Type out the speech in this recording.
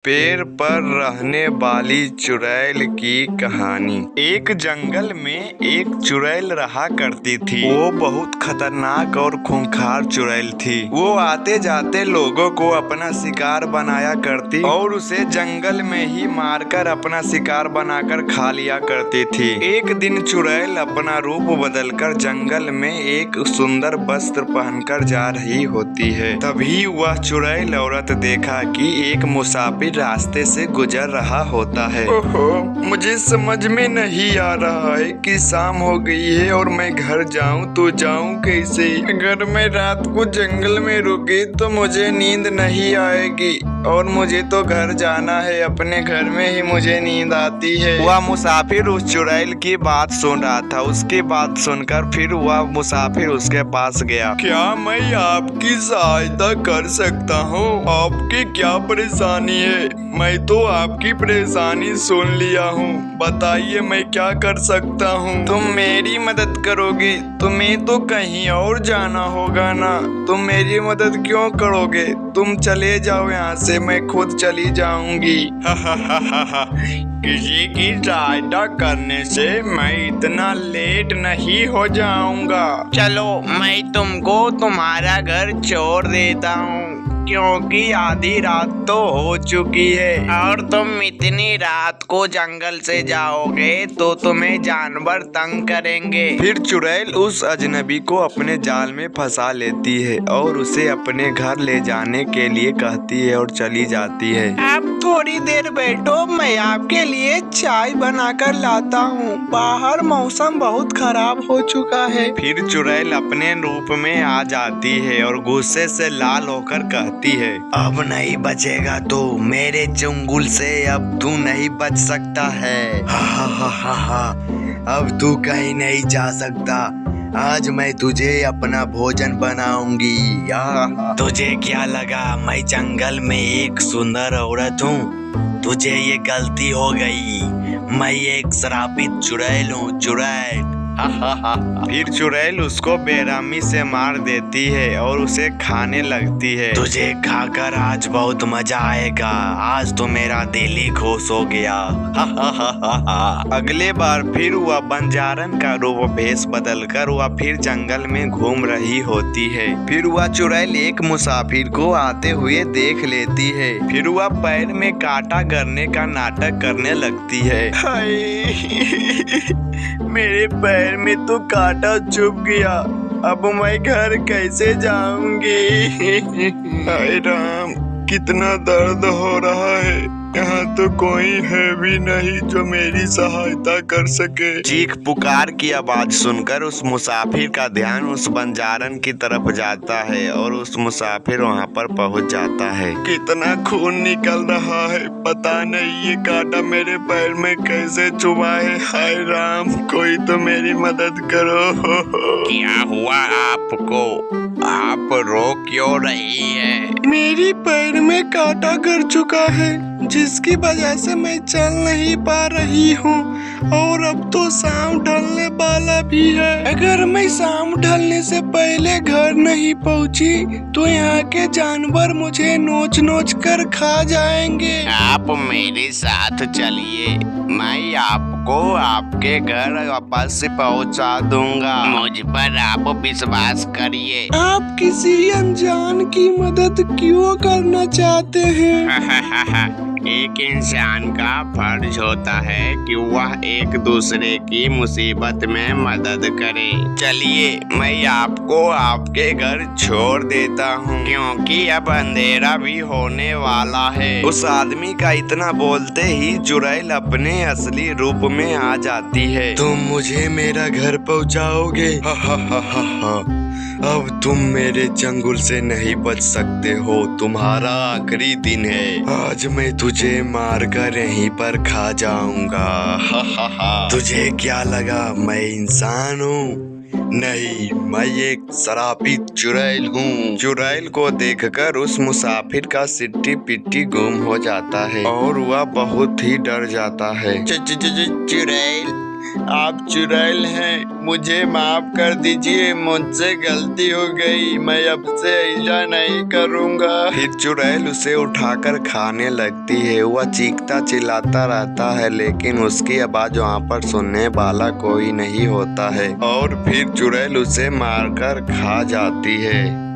पेड़ पर रहने वाली चुड़ैल की कहानी। एक जंगल में एक चुड़ैल रहा करती थी। वो बहुत खतरनाक और खूंखार चुड़ैल थी। वो आते जाते लोगों को अपना शिकार बनाया करती और उसे जंगल में ही मारकर अपना शिकार बनाकर खा लिया करती थी। एक दिन चुड़ैल अपना रूप बदलकर जंगल में एक सुंदर वस्त्र पहनकर जा रही होती है। तभी वह चुड़ैल औरत देखा कि एक मुसाफिर रास्ते से गुजर रहा होता है। ओहो, मुझे समझ में नहीं आ रहा है कि शाम हो गई है और मैं घर जाऊं तो जाऊं कैसे। अगर मैं रात को जंगल में रुकी तो मुझे नींद नहीं आएगी और मुझे तो घर जाना है। अपने घर में ही मुझे नींद आती है। वह मुसाफिर उस चुड़ैल की बात सुन रहा था। उसकी बात सुनकर फिर वह मुसाफिर उसके पास गया। क्या मैं आपकी सहायता कर सकता हूँ? आपकी क्या परेशानी है? मैं तो आपकी परेशानी सुन लिया हूँ। बताइए मैं क्या कर सकता हूँ? तुम मेरी मदद करोगे? तुम्हें तो कहीं और जाना होगा ना। तुम मेरी मदद क्यों करोगे? तुम चले जाओ यहाँ से, मैं खुद चली जाऊंगी। किसी की सहायता करने से मैं इतना लेट नहीं हो जाऊंगा। चलो मैं तुमको तुम्हारा घर छोड़ देता हूँ, क्योंकि आधी रात तो हो चुकी है और तुम इतनी रात को जंगल से जाओगे तो तुम्हें जानवर तंग करेंगे। फिर चुड़ैल उस अजनबी को अपने जाल में फंसा लेती है और उसे अपने घर ले जाने के लिए कहती है और चली जाती है। आप थोड़ी देर बैठो, मैं आपके लिए चाय बनाकर लाता हूँ। बाहर मौसम बहुत खराब हो चुका है। फिर चुड़ैल अपने रूप में आ जाती है और गुस्से से लाल होकर कहती है, अब नहीं बचेगा तो मेरे चंगुल से, अब तू नहीं बच सकता है। हा, अब तू कहीं नहीं जा सकता। आज मैं तुझे अपना भोजन बनाऊंगी। तुझे क्या लगा मैं जंगल में एक सुंदर औरत हूँ? तुझे ये गलती हो गई। मैं एक श्रापित चुड़ैल हूँ, चुड़ैल। फिर चुड़ैल उसको बेरहमी से मार देती है और उसे खाने लगती है। तुझे खाकर आज बहुत मजा आएगा। आज तो मेरा दिल ही खुश हो गया। अगले बार फिर वह बंजारन का रूप भेष बदलकर वह फिर जंगल में घूम रही होती है। फिर वह चुड़ैल एक मुसाफिर को आते हुए देख लेती है। फिर वह पैर में कांटा गड़ने का नाटक करने लगती है। मेरे पैर में तो कांटा चुभ गया, अब मैं घर कैसे जाऊंगी? हाय राम, कितना दर्द हो रहा है। यहाँ तो कोई है भी नहीं जो मेरी सहायता कर सके। चीख पुकार की आवाज सुनकर उस मुसाफिर का ध्यान उस बंजारन की तरफ जाता है और उस मुसाफिर वहाँ पर पहुँच जाता है। कितना खून निकल रहा है, पता नहीं ये कांटा मेरे पैर में कैसे चुभा है। हाय राम, कोई तो मेरी मदद करो। क्या हुआ आपको? आप रो क्यों रही है? मेरी पैर में कांटा गड़ चुका है, जिसकी वजह से मैं चल नहीं पा रही हूँ और अब तो शाम ढलने वाला भी है। अगर मैं शाम ढलने से पहले घर नहीं पहुँची तो यहाँ के जानवर मुझे नोच नोच कर खा जाएंगे। आप मेरे साथ चलिए, मैं आपको आपके घर वापस पहुँचा दूंगा। मुझ पर आप विश्वास करिए। आप किसी अनजान की मदद क्यों करना चाहते हैं? एक इंसान का फर्ज होता है कि वह एक दूसरे की मुसीबत में मदद करे। चलिए मैं आपको आपके घर छोड़ देता हूँ, क्योंकि अब अंधेरा भी होने वाला है। उस आदमी का इतना बोलते ही चुड़ैल अपने असली रूप में आ जाती है। तुम मुझे मेरा घर पहुँचाओगे? अब तुम मेरे चंगुल से नहीं बच सकते हो। तुम्हारा आखिरी दिन है। आज मैं तुझे मारकर यहीं पर खा जाऊंगा। तुझे क्या लगा मैं इंसान हूँ? नहीं, मैं एक श्रापित चुड़ैल हूँ। चुड़ैल को देखकर उस मुसाफिर का सिट्टी पिट्टी गुम हो जाता है और वह बहुत ही डर जाता है। चुड़ैल, आप चुड़ैल हैं, मुझे माफ कर दीजिए, मुझसे गलती हो गई, मैं अब से ऐसा नहीं करूँगा। फिर चुड़ैल उसे उठाकर खाने लगती है। वह चीखता चिल्लाता रहता है लेकिन उसकी आवाज वहाँ पर सुनने वाला कोई नहीं होता है और फिर चुड़ैल उसे मारकर खा जाती है।